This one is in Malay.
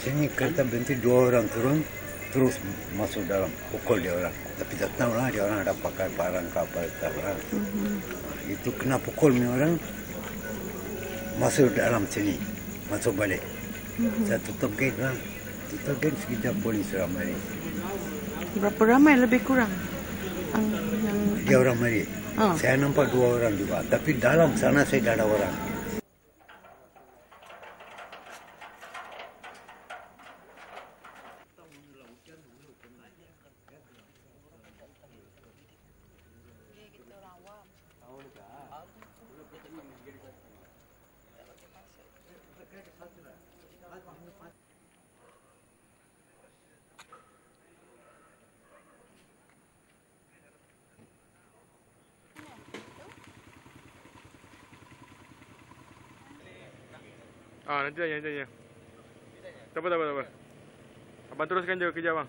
Sini kereta berhenti, 2 orang turun, terus masuk dalam, pukul dia orang. Tapi tak tahu lah dia orang ada pakai parang ke apa, tak tahu lah. Itu kena pukul ni orang, masuk dalam sini, masuk balik. Saya tutup gate lah. Tutup gate, sekejap polis ramai. Berapa ramai lebih kurang? Dia orang mari. Saya nampak 2 orang juga. Tapi dalam sana saya tak ada orang. Nanti aja. Tak apa. Abang teruskan je kerja abang.